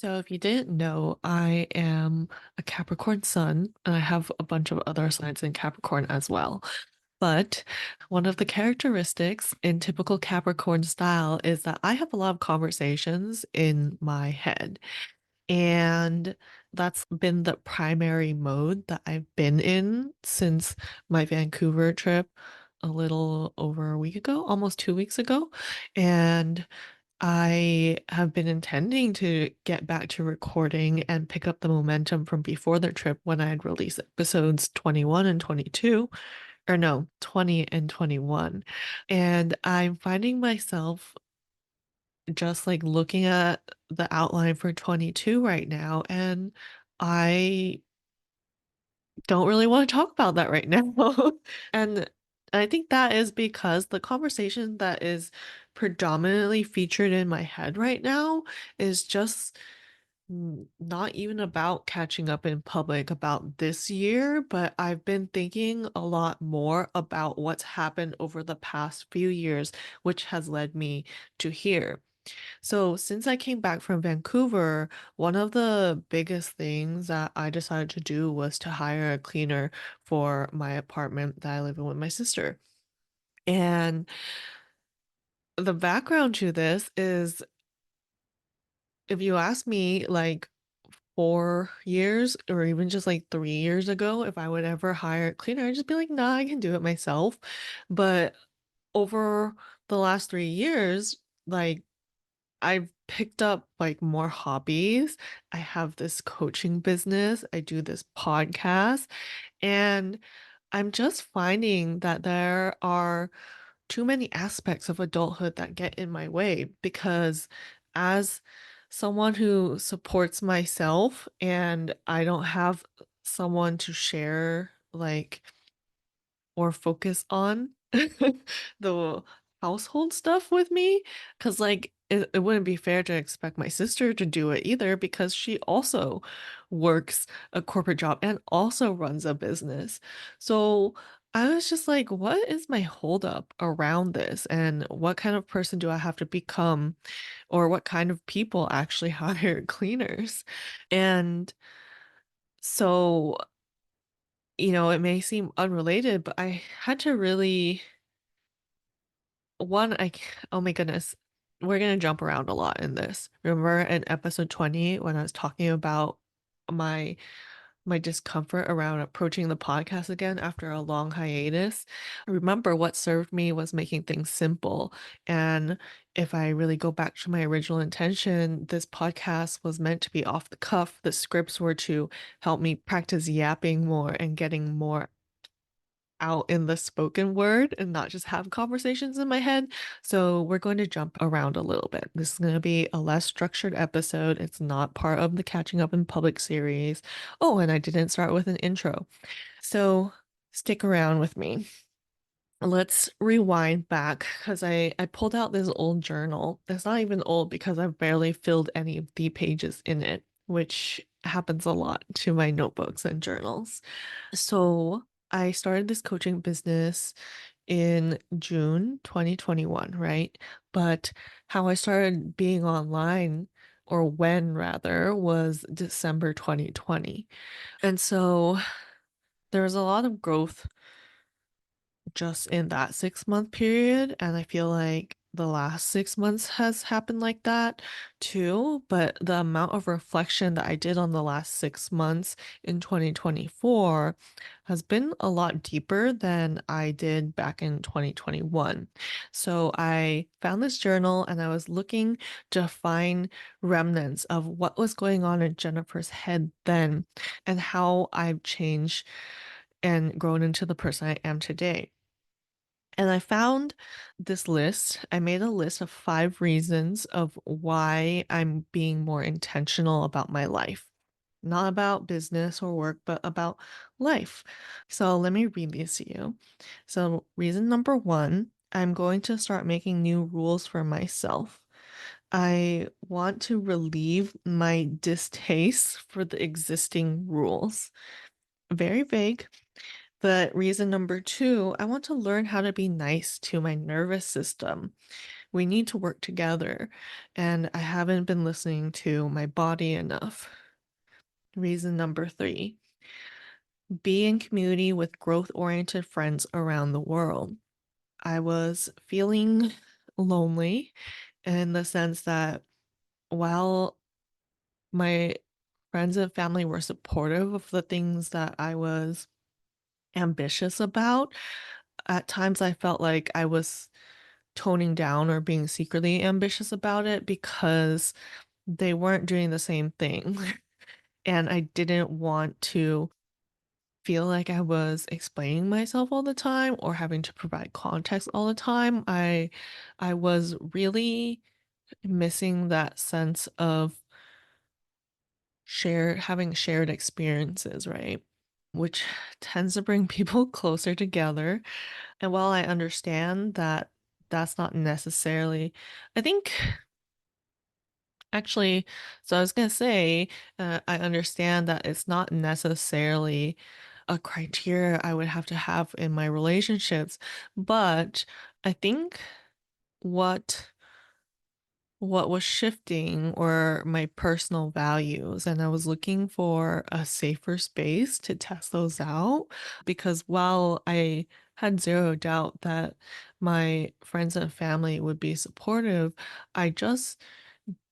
So, if you didn't know, I am a Capricorn sun, and I have a bunch of other signs in Capricorn as well. But one of the characteristics in typical Capricorn style is that I have a lot of conversations in my head. And that's been the primary mode that I've been in since my Vancouver trip a little over a week ago, almost 2 weeks ago. And I have been intending to get back to recording and pick up the momentum from before the trip when I had released episodes 21 and 22, or no, 20 and 21. And I'm finding myself just like looking at the outline for 22 right now, and I don't really want to talk about that right now. And I think that is because the conversation that is predominantly featured in my head right now is just not even about catching up in public about this year, but I've been thinking a lot more about what's happened over the past few years, which has led me to here. So, since I came back from Vancouver, one of the biggest things that I decided to do was to hire a cleaner for my apartment that I live in with my sister. And the background to this is if you ask me, like, 4 years or even just like 3 years ago, if I would ever hire a cleaner, I'd just be like, nah, I can do it myself. But over the last 3 years, like, I've picked up like more hobbies. I have this coaching business. I do this podcast. And I'm just finding that there are too many aspects of adulthood that get in my way because as someone who supports myself and I don't have someone to share like or focus on the household stuff with me, because like it wouldn't be fair to expect my sister to do it either because she also works a corporate job and also runs a business. So I was just like, what is my holdup around this? And what kind of person do I have to become? Or what kind of people actually hire cleaners? And so it may seem unrelated, but I had to really oh my goodness, we're gonna jump around a lot in this. Remember in episode 20 when I was talking about my my discomfort around approaching the podcast again after a long hiatus? Remember what served me was making things simple. And if I really go back to my original intention, this podcast was meant to be off the cuff. The scripts were to help me practice yapping more and getting more out in the spoken word and not just have conversations in my head. So we're going to jump around a little bit. This is going to be a less structured episode. It's not part of the Catching Up in Public series. Oh, and I didn't start with an intro. So stick around with me. Let's rewind back because I pulled out this old journal. It's not even old because I've barely filled any of the pages in it, which happens a lot to my notebooks and journals. So I started this coaching business in June 2021, right? But how I started being online, or when rather, was December 2020. And so there was a lot of growth just in that 6 month period. And I feel like the last 6 months has happened like that too. But the amount of reflection that I did on the last 6 months in 2024 has been a lot deeper than I did back in 2021. So I found this journal and I was looking to find remnants of what was going on in Jennifer's head then and how I've changed and grown into the person I am today. And I found this list. I made a list of 5 reasons of why I'm being more intentional about my life. Not about business or work, but about life. So let me read these to you. So, reason number 1, I'm going to start making new rules for myself. I want to relieve my distaste for the existing rules. Very vague. But reason number 2, I want to learn how to be nice to my nervous system. we need to work together. And I haven't been listening to my body enough. Reason number three, be in community with growth oriented friends around the world. I was feeling lonely in the sense that while my friends and family were supportive of the things that I was ambitious about, at times I felt like I was toning down or being secretly ambitious about it because they weren't doing the same thing. And I didn't want to feel like I was explaining myself all the time or having to provide context all the time. I was really missing that sense of having shared experiences, right? Which tends to bring people closer together. And while I understand that that's not necessarily, I think actually, so I was gonna say, I understand that it's not necessarily a criteria I would have to have in my relationships, but I think what what was shifting were my personal values, and I was looking for a safer space to test those out because while I had zero doubt that my friends and family would be supportive, I just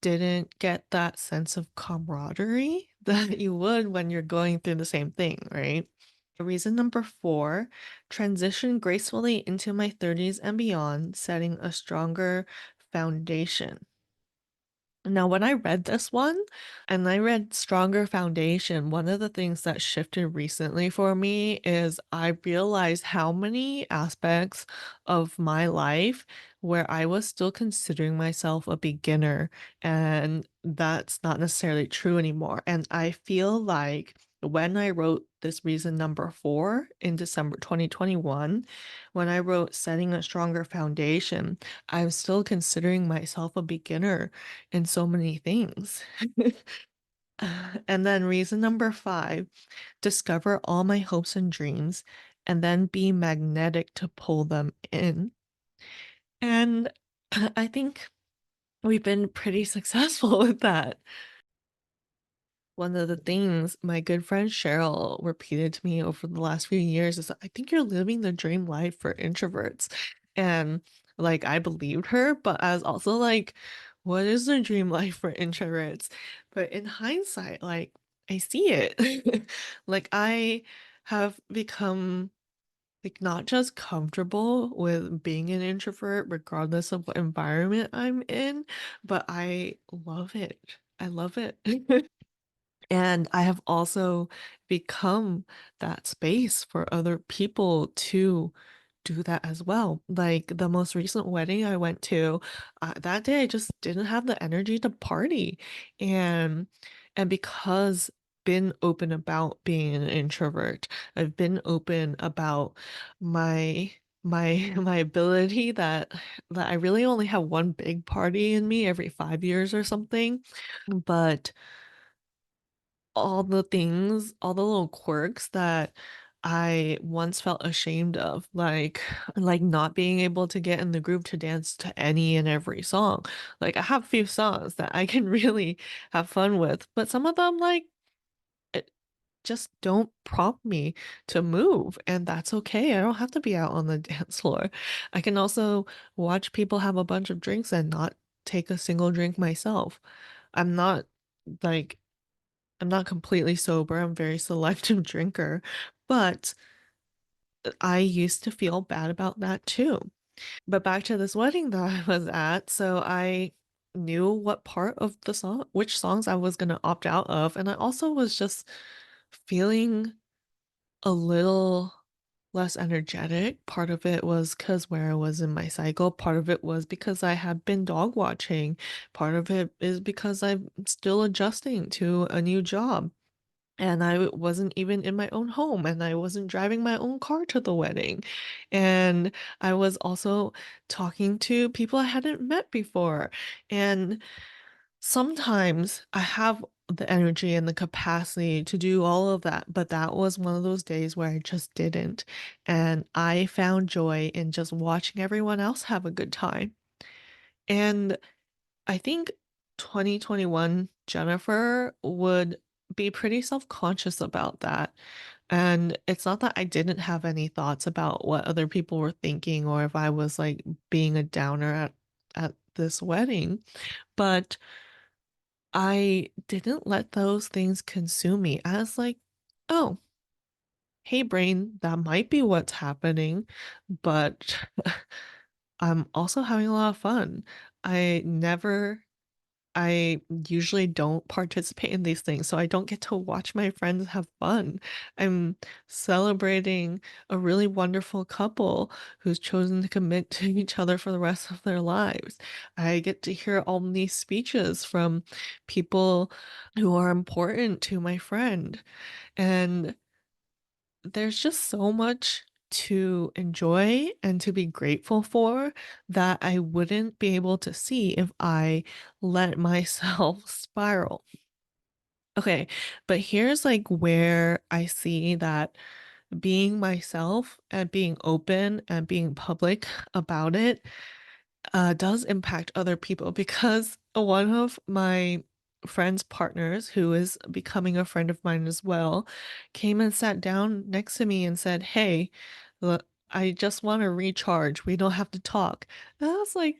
didn't get that sense of camaraderie that you would when you're going through the same thing, right? Reason number four, transition gracefully into my 30s and beyond, setting a stronger foundation. Now, when I read this one and I read Stronger Foundation, one of the things that shifted recently for me is I realized how many aspects of my life where I was still considering myself a beginner, and that's not necessarily true anymore. And I feel like when I wrote this reason number four in December 2021, when I wrote Setting a Stronger Foundation, I'm still considering myself a beginner in so many things. And then reason number five, discover all my hopes and dreams and then be magnetic to pull them in. And I think we've been pretty successful with that. One of the things my good friend Cheryl repeated to me over the last few years is, I think you're living the dream life for introverts. And like, I believed her, but I was also like, what is the dream life for introverts? But in hindsight, like, I see it. Like, I have become like not just comfortable with being an introvert, regardless of what environment I'm in, but I love it. I love it. And I have also become that space for other people to do that as well. Like the most recent wedding I went to, that day I just didn't have the energy to party. And because been open about being an introvert, I've been open about my ability that I really only have one big party in me every 5 years or something. But all the things, all the little quirks that I once felt ashamed of, like not being able to get in the group to dance to any and every song. Like I have a few songs that I can really have fun with, but some of them it just don't prompt me to move, and that's okay. I don't have to be out on the dance floor. I can also watch people have a bunch of drinks and not take a single drink myself. I'm not like I'm not completely sober. I'm a very selective drinker, but I used to feel bad about that too. But back to this wedding that I was at, so I knew what part of the song, which songs I was going to opt out of, and I also was just feeling a little less energetic. Part of it was because where I was in my cycle, part of it was because I had been dog watching, part of it is because I'm still adjusting to a new job. And I wasn't even in my own home, and I wasn't driving my own car to the wedding. And I was also talking to people I hadn't met before. And sometimes I have the energy and the capacity to do all of that, but that was one of those days where I just didn't. And I found joy in just watching everyone else have a good time. And I think 2021 Jennifer would be pretty self-conscious about that. And it's not that I didn't have any thoughts about what other people were thinking or if I was like being a downer at this wedding, but I didn't let those things consume me. I was like, oh, hey brain, that might be what's happening, but I'm also having a lot of fun. I never I usually don't participate in these things, so I don't get to watch my friends have fun. I'm celebrating a really wonderful couple who's chosen to commit to each other for the rest of their lives. I get to hear all these speeches from people who are important to my friend, and there's just so much to enjoy and to be grateful for that I wouldn't be able to see if I let myself spiral. Okay, but here's like where I see that being myself and being open and being public about it does impact other people because one of my friend's partners, who is becoming a friend of mine as well, came and sat down next to me and said, "Hey, look, I just want to recharge. We don't have to talk." And I was like,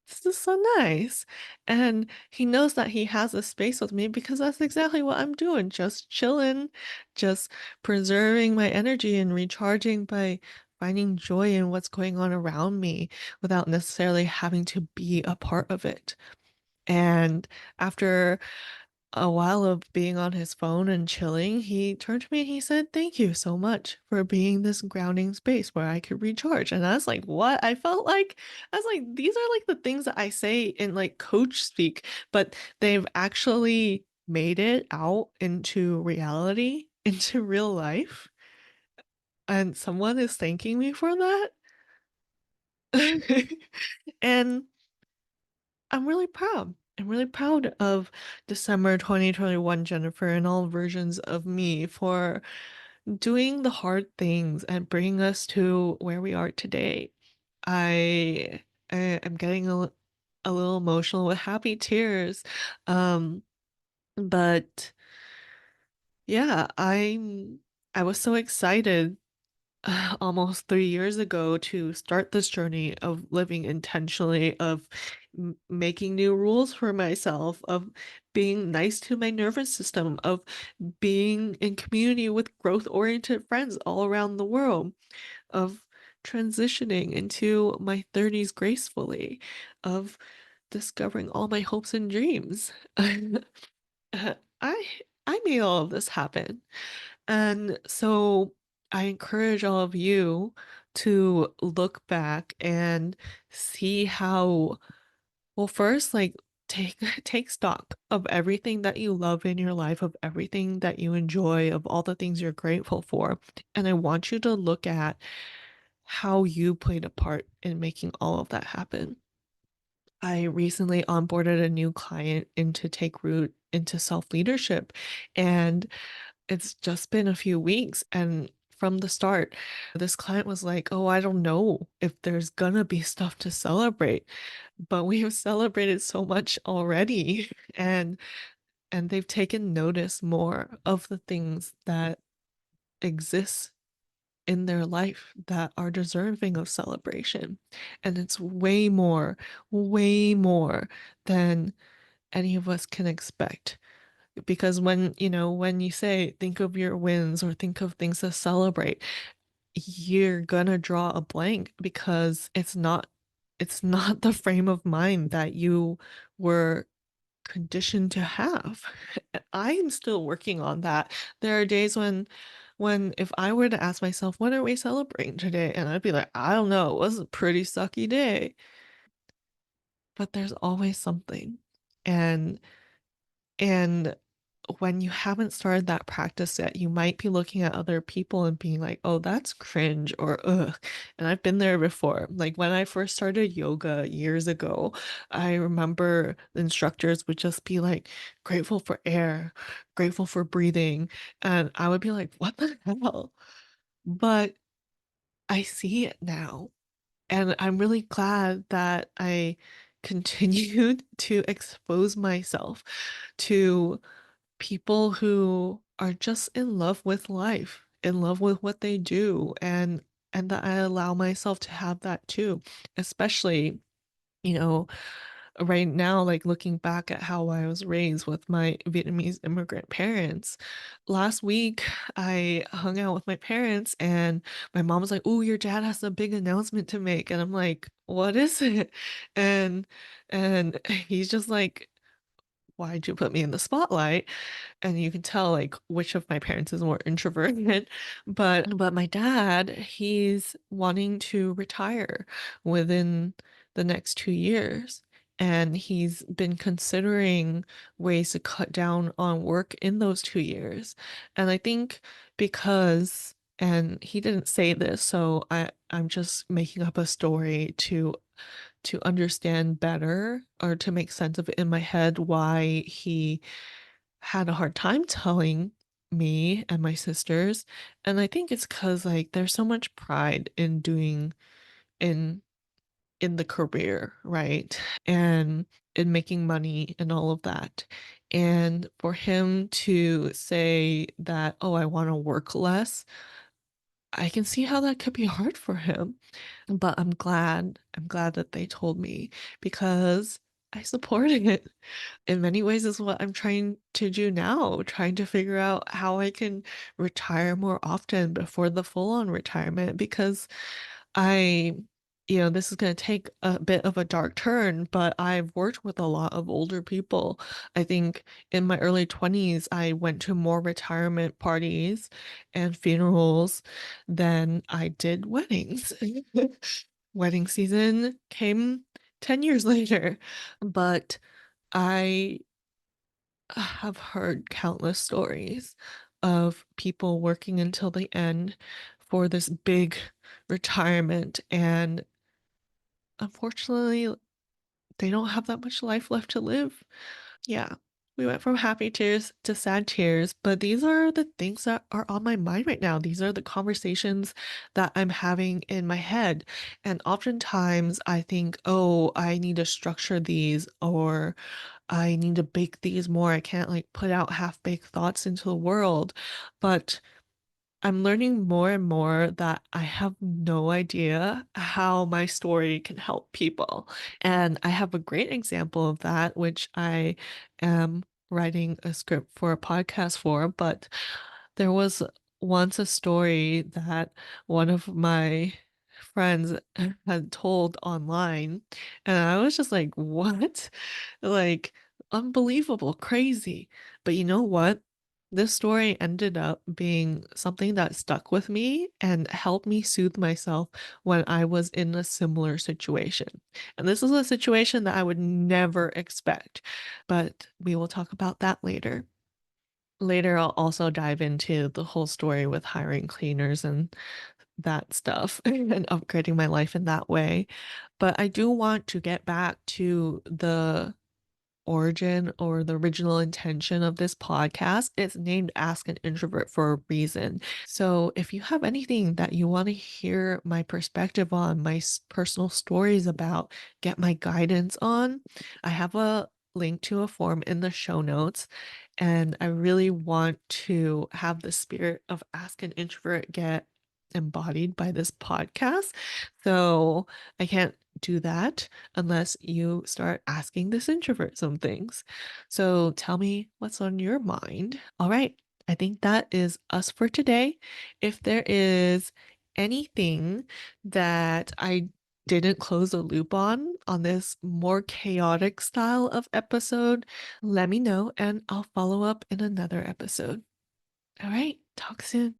"This is so nice." And he knows that he has a space with me because that's exactly what I'm doing, just chilling, just preserving my energy and recharging by finding joy in what's going on around me without necessarily having to be a part of it. And after a while of being on his phone and chilling, he turned to me and he said, "Thank you so much for being this grounding space where I could recharge." And I was like, "What?" I was like, these are like the things that I say in like coach speak, but they've actually made it out into reality, into real life. And someone is thanking me for that. And I'm really proud. I'm really proud of December 2021 Jennifer and all versions of me for doing the hard things and bringing us to where we are today. I am getting a little emotional with happy tears. Um, but yeah, I was so excited almost 3 years ago to start this journey of living intentionally, of making new rules for myself, of being nice to my nervous system, of being in community with growth-oriented friends all around the world, of transitioning into my 30s gracefully, of discovering all my hopes and dreams. I I made all of this happen. And so I encourage all of you to look back and see how, well, first, like take take stock of everything that you love in your life, of everything that you enjoy, of all the things you're grateful for. And I want you to look at how you played a part in making all of that happen. I recently onboarded a new client into take root into self-leadership, and it's just been a few weeks, and from the start, this client was like, "Oh, I don't know if there's gonna be stuff to celebrate," but we have celebrated so much already, and they've taken notice more of the things that exist in their life that are deserving of celebration. And it's way more than any of us can expect. Because when you say think of your wins or think of things to celebrate, you're gonna draw a blank because it's not the frame of mind that you were conditioned to have. I am still working on that. There are days when if I were to ask myself, what are we celebrating today? And I'd be like, I don't know, it was a pretty sucky day. But there's always something. And And when you haven't started that practice yet, you might be looking at other people and being like, oh, that's cringe or ugh. And I've been there before. Like when I first started yoga years ago, I remember the instructors would just be like, grateful for air, grateful for breathing. And I would be like, what the hell? But I see it now. And I'm really glad that I continued to expose myself to people who are just in love with life, in love with what they do, and that I allow myself to have that too, especially, you know, right now, like looking back at how I was raised with my Vietnamese immigrant parents. Last week, I hung out with my parents and my mom was like, "Oh, your dad has a big announcement to make." And I'm like, "What is it?" And and he's just like, "Why'd you put me in the spotlight?" And you can tell like which of my parents is more introverted. But my dad, he's wanting to retire within the next 2 years. And he's been considering ways to cut down on work in those 2 years. And I think because, and he didn't say this, so I'm just making up a story to understand better or to make sense of it in my head why he had a hard time telling me and my sisters. And I think it's because like there's so much pride in doing in in the career, right? And in making money and all of that. And for him to say that, oh, I want to work less, I can see how that could be hard for him. But I'm glad that they told me because I supported it. In many ways is what I'm trying to do now, trying to figure out how I can retire more often before the full-on retirement because I, this is going to take a bit of a dark turn, but I've worked with a lot of older people. I think in my early 20s, I went to more retirement parties and funerals than I did weddings. Wedding season came 10 years later, but I have heard countless stories of people working until the end for this big retirement, and unfortunately, they don't have that much life left to live. Yeah. We went from happy tears to sad tears, but these are the things that are on my mind right now. These are the conversations that I'm having in my head. And oftentimes I think, oh, I need to structure these or I need to bake these more. I can't like put out half-baked thoughts into the world. But I'm learning more and more that I have no idea how my story can help people. And I have a great example of that, which I am writing a script for a podcast for. But there was once a story that one of my friends had told online, and I was just like, what? Like, unbelievable, crazy. But you know what? This story ended up being something that stuck with me and helped me soothe myself when I was in a similar situation. And this is a situation that I would never expect, but we will talk about that later. Later, I'll also dive into the whole story with hiring cleaners and that stuff and upgrading my life in that way. But I do want to get back to the origin or the original intention of this podcast. It's named Ask an Introvert for a reason. So if you have anything that you want to hear my perspective on, my personal stories about, get my guidance on, I have a link to a form in the show notes. And I really want to have the spirit of Ask an Introvert get embodied by this podcast. So I can't do that unless you start asking this introvert some things. So tell me what's on your mind. All right, I think that is us for today. If there is anything that I didn't close a loop on this more chaotic style of episode, let me know and I'll follow up in another episode. All right, talk soon.